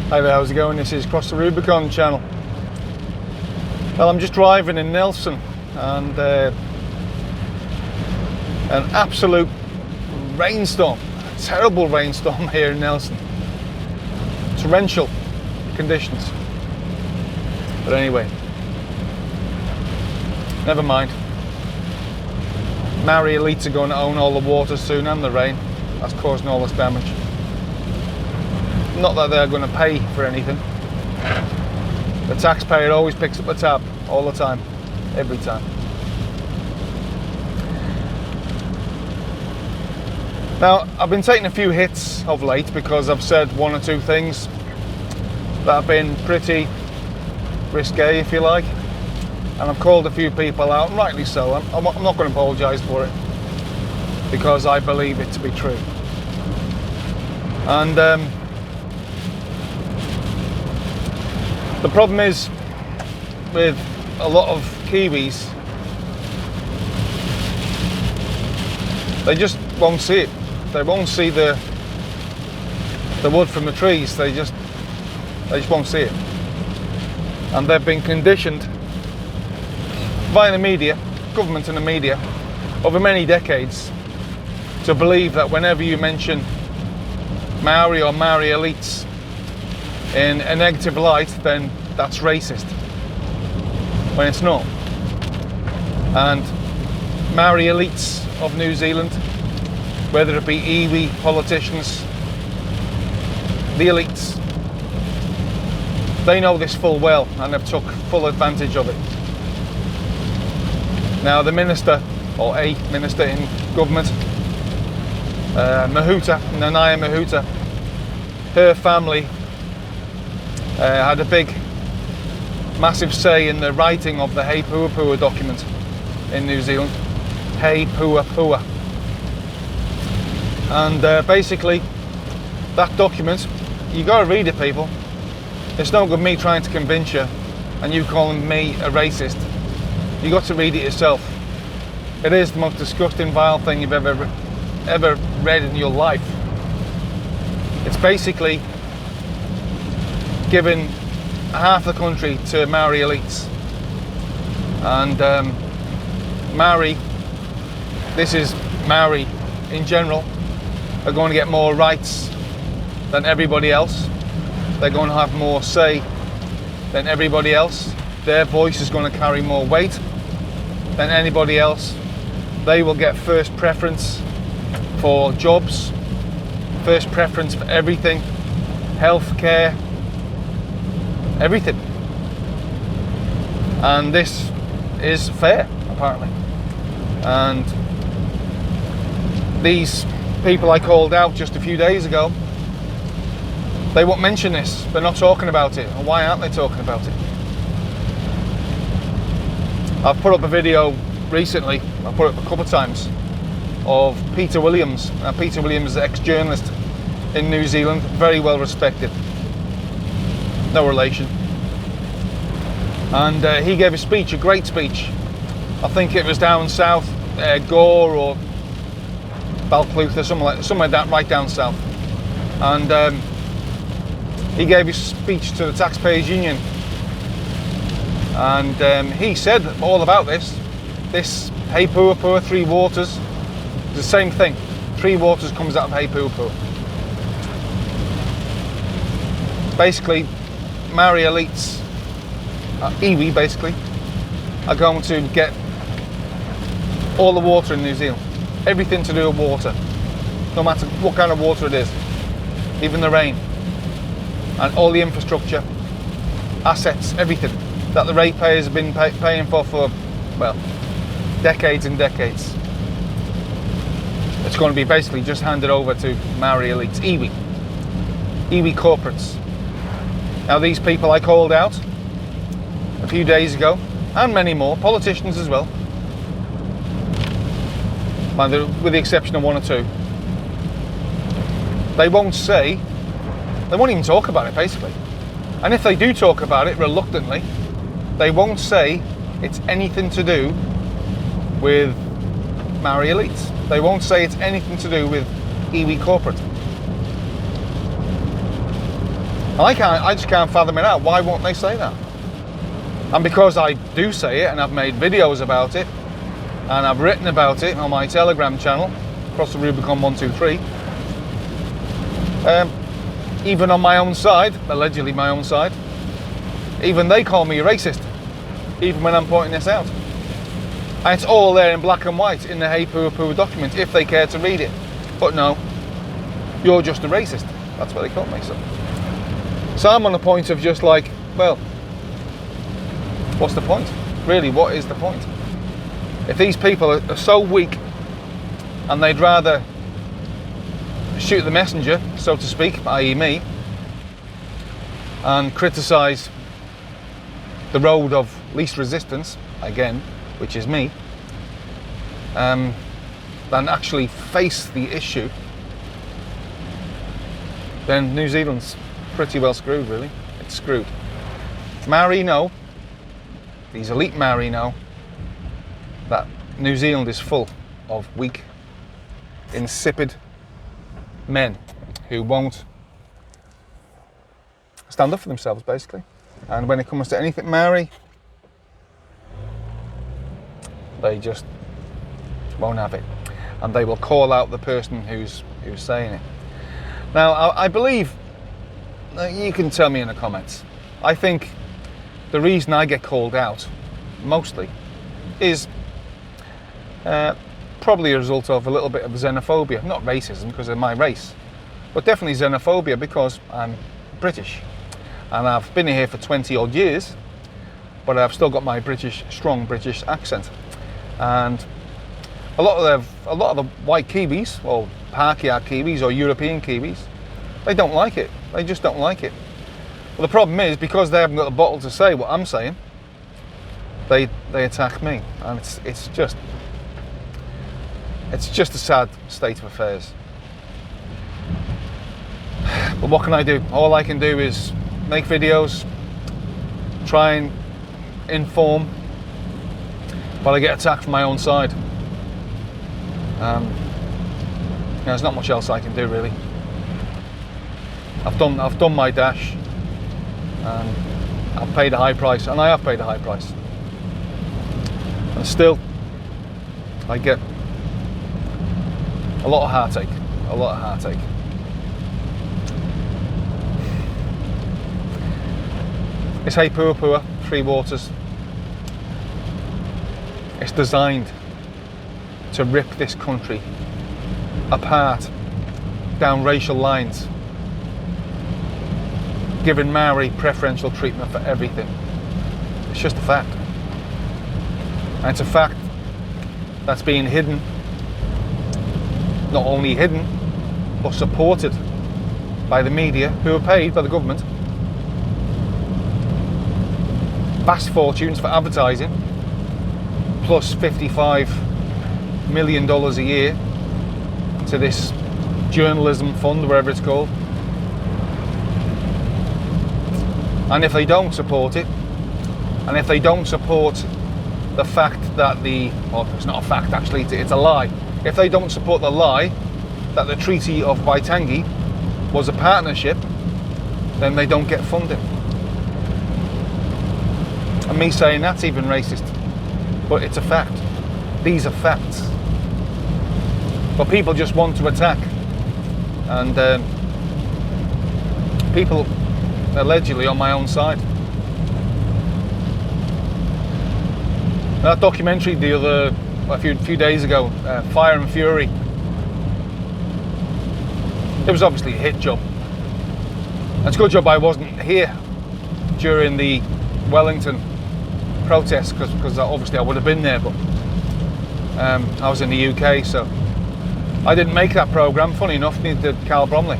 Hi there, how's it going? This is Cross the Rubicon channel. Well, I'm just driving in Nelson and an absolute rainstorm, a terrible rainstorm here in Nelson. Torrential conditions. But anyway, never mind. Maori elites are going to own all the water soon and the rain. That's causing all this damage. Not that they're going to pay for anything. The taxpayer always picks up the tab, all the time, every time. Now, I've been taking a few hits of late because I've said one or two things that have been pretty risque, if you like. And I've called a few people out, and rightly so. I'm not going to apologise for it because I believe it to be true. And the problem is with a lot of Kiwis, they just won't see it. They won't see the wood from the trees. They just won't see it. And they've been conditioned by the media, government and the media, over many decades to believe that whenever you mention Maori or Maori elites in a negative light, then that's racist, when it's not. And Maori elites of New Zealand, whether it be iwi politicians, the elites, they know this full well and have took full advantage of it. Now the minister, or a minister in government, Nanaia Mahuta, her family had a big, massive say in the writing of the Hepuapua document in New Zealand. Hepuapua. And basically, that document, you got to read it, people. It's no good me trying to convince you and you calling me a racist. You got to read it yourself. It is the most disgusting, vile thing you've ever read in your life. It's basically giving half the country to Maori elites. And Maori, this is Maori in general, are going to get more rights than everybody else. They're going to have more say than everybody else. Their voice is going to carry more weight than anybody else. They will get first preference for jobs, first preference for everything, healthcare, everything. And this is fair, apparently. And these people I called out just a few days ago, they won't mention this. They're not talking about it. And why aren't they talking about it? I've put up a video recently, I've put it up a couple of times, of Peter Williams. Now, Peter Williams is an ex-journalist in New Zealand, very well respected. No relation. And he gave a speech, a great speech. I think it was down south, Gore or Balclutha, something like that, right down south. And he gave his speech to the Taxpayers Union. And he said all about this Hepuapua, Three Waters, the same thing. Three Waters comes out of Hepuapua. Basically, Maori elites, iwi basically, are going to get all the water in New Zealand. Everything to do with water, no matter what kind of water it is, even the rain, and all the infrastructure, assets, everything that the ratepayers have been paying for, well, decades and decades. It's going to be basically just handed over to Maori elites, iwi corporates. Now these people I called out a few days ago, and many more, politicians as well, with the exception of one or two, they won't even talk about it basically. And if they do talk about it reluctantly, they won't say it's anything to do with Maori elites. They won't say it's anything to do with iwi corporate. And I just can't fathom it out. Why won't they say that? And because I do say it, and I've made videos about it, and I've written about it on my Telegram channel, Cross the Rubicon 123, even on my own side, allegedly my own side, even they call me a racist, even when I'm pointing this out. And it's all there in black and white in the Hepuapua document, if they care to read it. But no, you're just a racist. That's what they call me. So I'm on the point of just like, well, what's the point? Really, what is the point? If these people are so weak and they'd rather shoot the messenger, so to speak, i.e. me, and criticise the road of least resistance, again, which is me, than actually face the issue, then New Zealand's pretty well screwed, really. It's screwed. Maori know, these elite Maori know, that New Zealand is full of weak, insipid men who won't stand up for themselves, basically. And when it comes to anything Maori, they just won't have it. And they will call out the person who's saying it. Now, I believe, you can tell me in the comments, I think the reason I get called out, mostly, is probably a result of a little bit of xenophobia. Not racism because of my race, but definitely xenophobia because I'm British. And I've been here for 20 odd years, but I've still got my strong British accent. And a lot of the white Kiwis, or Pākehā Kiwis, or European Kiwis, they don't like it. They just don't like it. Well, the problem is, because they haven't got a bottle to say what I'm saying, they attack me, and it's just a sad state of affairs. But what can I do? All I can do is make videos, try and inform, but I get attacked from my own side. There's not much else I can do, really. I've done my dash, and I've paid a high price, and I have paid a high price. And still, I get a lot of heartache, It's Hepuapua, Three Waters. It's designed to rip this country apart down racial lines, giving Maori preferential treatment for everything. It's just a fact. And it's a fact that's being hidden, not only hidden, but supported by the media, who are paid by the government vast fortunes for advertising, plus $55 million a year to this journalism fund, whatever it's called. And if they don't support it, and if they don't support the fact that it's not a fact actually, it's a lie. If they don't support the lie that the Treaty of Waitangi was a partnership, then they don't get funding. And me saying that's even racist, but it's a fact. These are facts. But people just want to attack, and people allegedly on my own side. That documentary a few days ago, Fire and Fury, it was obviously a hit job. It's a good job I wasn't here during the Wellington protests, because obviously I would have been there, but I was in the UK, so I didn't make that programme. Funny enough, neither did Carl Bromley.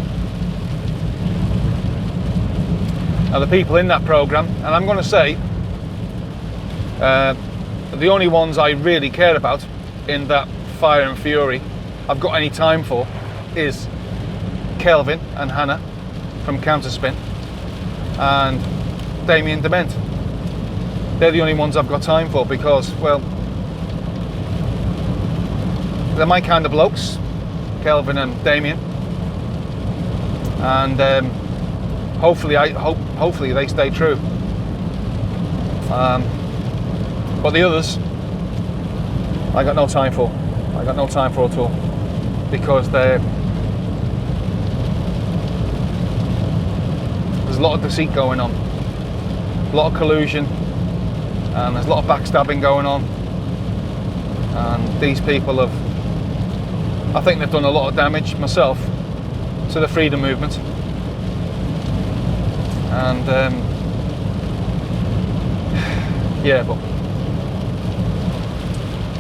Now the people in that programme, and I'm going to say the only ones I really care about in that Fire and Fury I've got any time for is Kelvin and Hannah from Counterspin and Damien Dement. They're the only ones I've got time for, because, well, they're my kind of blokes, Kelvin and Damien, and hopefully they stay true. But the others, I got no time for. I got no time for at all, because there's a lot of deceit going on, a lot of collusion, and there's a lot of backstabbing going on. And these people I think they've done a lot of damage myself to the freedom movement. And yeah, but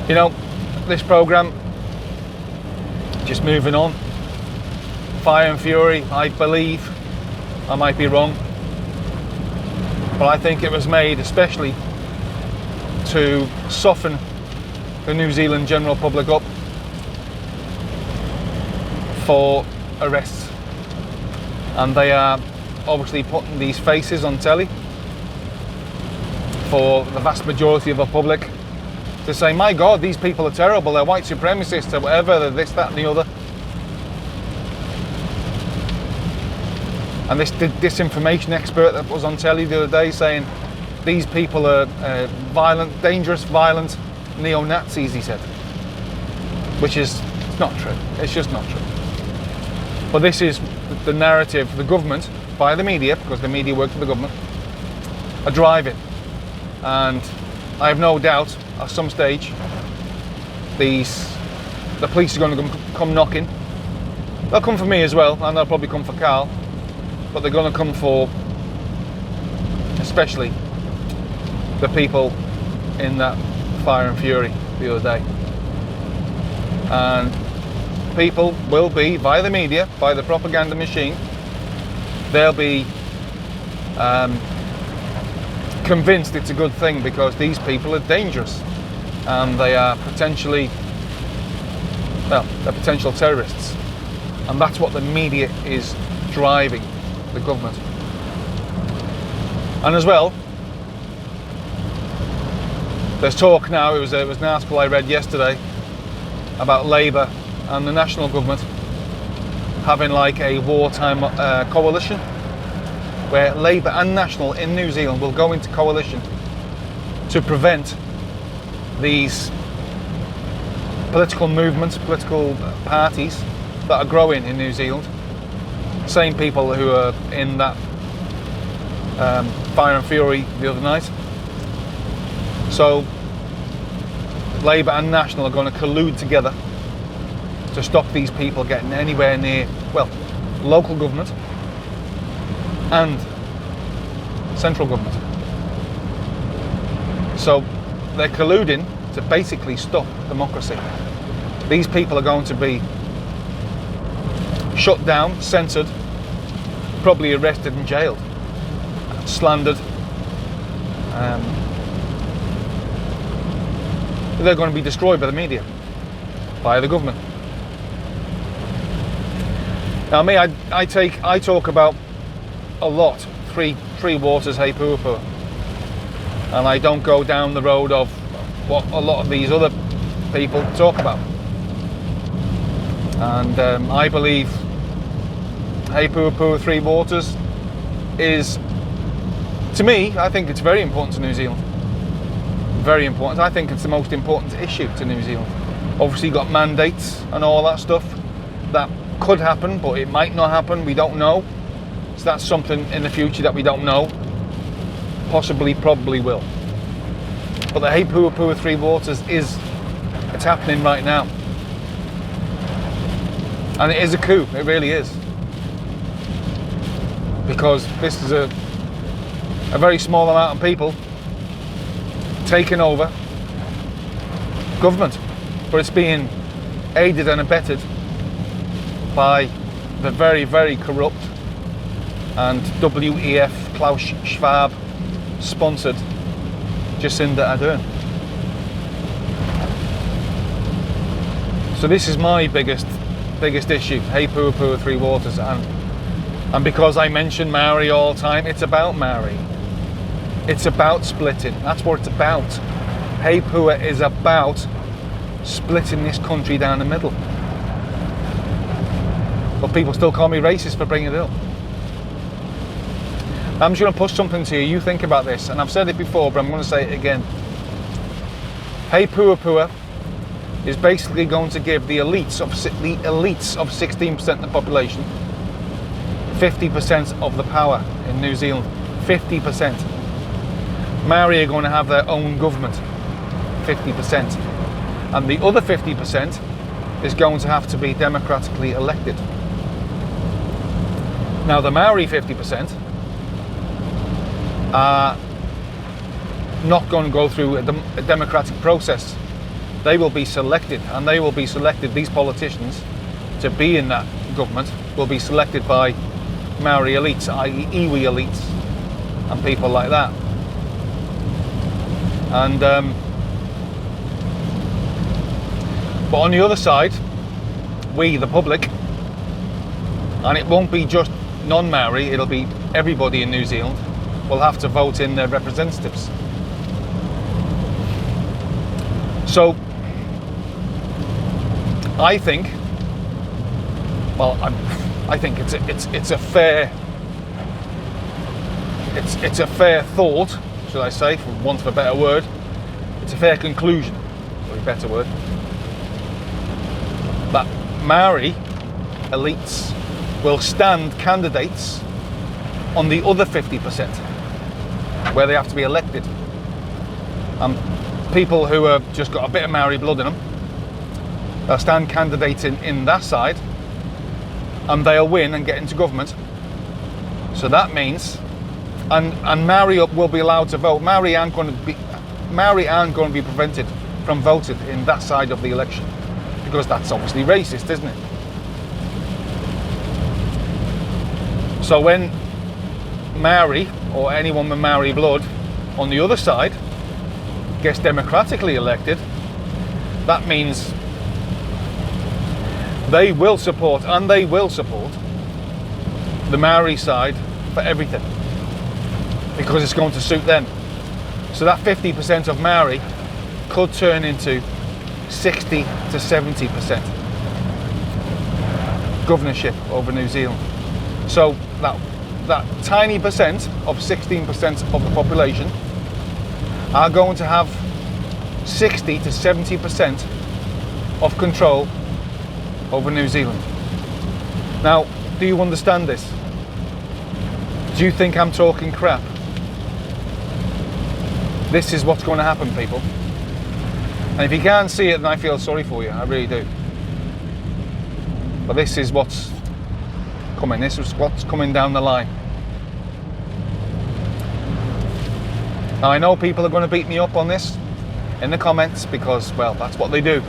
you know, this programme, just moving on, Fire and Fury, I believe, I might be wrong, but I think it was made especially to soften the New Zealand general public up for arrests. And they are obviously putting these faces on telly for the vast majority of the public to say, my God, these people are terrible, they're white supremacists or whatever, they're this, that and the other. And this disinformation expert that was on telly the other day saying these people are violent, dangerous, violent neo-Nazis, he said. Which is not true. It's just not true. But this is the narrative the government, by the media, because the media work for the government, are driving. And I have no doubt at some stage the police are going to come knocking. They'll come for me as well, and they'll probably come for Carl, but they're going to come for especially the people in that Fire and Fury the other day. And people will be, by the media, by the propaganda machine, they'll be convinced it's a good thing because these people are dangerous and they are potentially, well, they're potential terrorists. And that's what the media is driving the government. And as well, there's talk now, it was an article I read yesterday about Labour and the national government having like a wartime coalition where Labour and National in New Zealand will go into coalition to prevent these political movements, political parties that are growing in New Zealand. Same people who are in that Fire and Fury the other night. So Labour and National are going to collude together to stop these people getting anywhere near, well, local government and central government. So they're colluding to basically stop democracy. These people are going to be shut down, censored, probably arrested and jailed, slandered. They're going to be destroyed by the media, by the government. Now me, I talk about a lot, three waters, Hepuapua, and I don't go down the road of what a lot of these other people talk about. And I believe Hepuapua, Three Waters is, to me, I think it's very important to New Zealand. Very important. I think it's the most important issue to New Zealand. Obviously you've got mandates and all that stuff. That could happen, but it might not happen. We don't know. So that's something in the future that we don't know. Possibly, probably will. But the Hepuapua Three Waters it's happening right now. And it is a coup, it really is. Because this is a very small amount of people taking over government. But it's being aided and abetted by the very, very corrupt and WEF Klaus Schwab sponsored Jacinda Ardern. So this is my biggest issue, Hepuapua Three Waters, and because I mention Maori all the time, it's about Maori. It's about splitting. That's what it's about. Heipua is about splitting this country down the middle. But people still call me racist for bringing it up. I'm just going to push something to you. You think about this, and I've said it before, but I'm going to say it again. Hepuapua is basically going to give the elites of 16% of the population 50% of the power in New Zealand. 50%. Maori are going to have their own government. 50%. And the other 50% is going to have to be democratically elected. Now the Maori 50% are not going to go through a democratic process. They will be selected, and they will be selected, these politicians, to be in that government, will be selected by Maori elites, i.e. iwi elites, and people like that. And but on the other side, we, the public, and it won't be just non-Maori, it'll be everybody in New Zealand, will have to vote in their representatives. So I think, well, I think it's a fair thought, should I say, for want of a better word. It's a fair conclusion, or a better word, that Maori elites will stand candidates on the other 50%, where they have to be elected. People who have just got a bit of Maori blood in them, they'll stand candidates in that side, and they'll win and get into government. So that means, and Maori will be allowed to vote. Maori aren't going to be prevented from voting in that side of the election, because that's obviously racist, isn't it? So when Maori, or anyone with Maori blood on the other side, gets democratically elected, that means they will support the Maori side for everything, because it's going to suit them. So that 50% of Maori could turn into 60 to 70% governorship over New Zealand. So that tiny percent of 16% of the population are going to have 60 to 70% of control over New Zealand. Now, do you understand this? Do you think I'm talking crap? This is what's going to happen, people. And if you can't see it, then I feel sorry for you. I really do. But this is what's coming. This is what's coming down the line. Now, I know people are going to beat me up on this in the comments, because, well, that's what they do,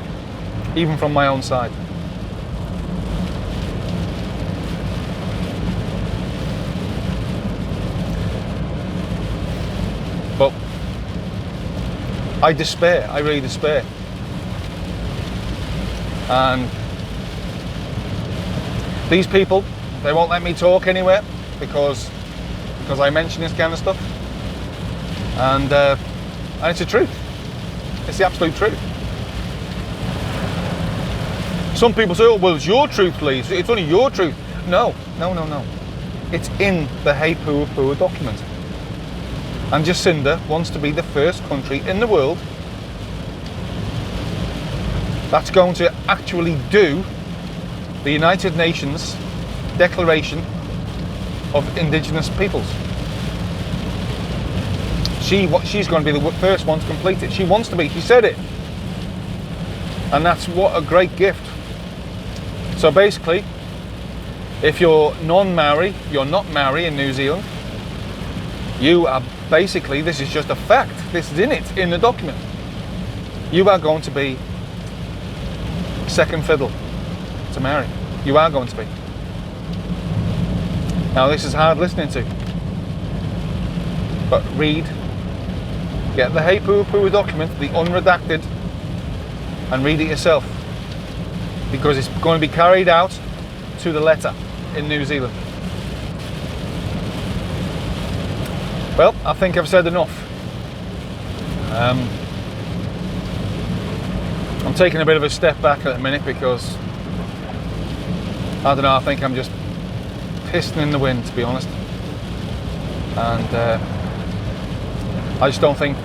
even from my own side. But I despair, I really despair. And these people, they won't let me talk anywhere because I mention this kind of stuff. And it's the truth. It's the absolute truth. Some people say, oh, well, it's your truth, Lee. It's only your truth. No. It's in the Hepuapua document. And Jacinda wants to be the first country in the world that's going to actually do the United Nations Declaration of Indigenous Peoples. She's going to be the first one to complete it. She wants to be. She said it. And that's what a great gift. So basically, if you're non-Maori, you're not Maori in New Zealand, you are basically, this is just a fact. This is in the document. You are going to be second fiddle to Maori. You are going to be. Now, this is hard listening to, but get the Hepuapua document, the unredacted, and read it yourself, because it's going to be carried out to the letter in New Zealand. Well, I think I've said enough. I'm taking a bit of a step back at the minute because, I don't know, I think I'm just pissing in the wind, to be honest. and I just don't think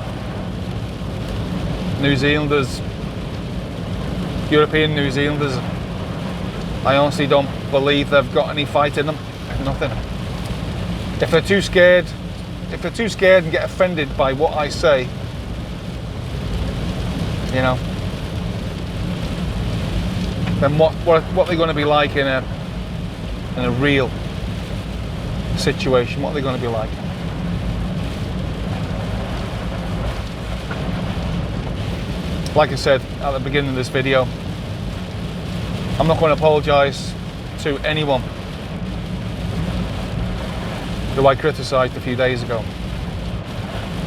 New Zealanders, European New Zealanders, I honestly don't believe they've got any fight in them. Nothing. If they're too scared and get offended by what I say, you know, then what are they going to be like in a real situation? What are they going to be like? Like I said at the beginning of this video, I'm not going to apologise to anyone who I criticised a few days ago,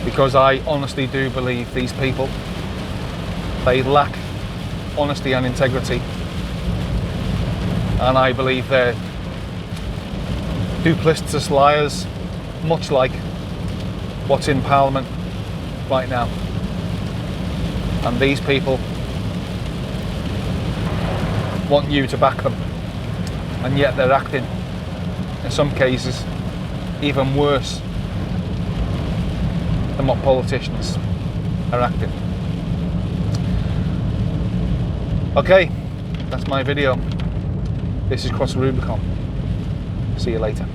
because I honestly do believe these people, they lack honesty and integrity, and I believe they're duplicitous liars, much like what's in Parliament right now. And these people want you to back them, and yet they're acting, in some cases, even worse than what politicians are acting. Okay, that's my video. This is Cross the Rubicon. See you later.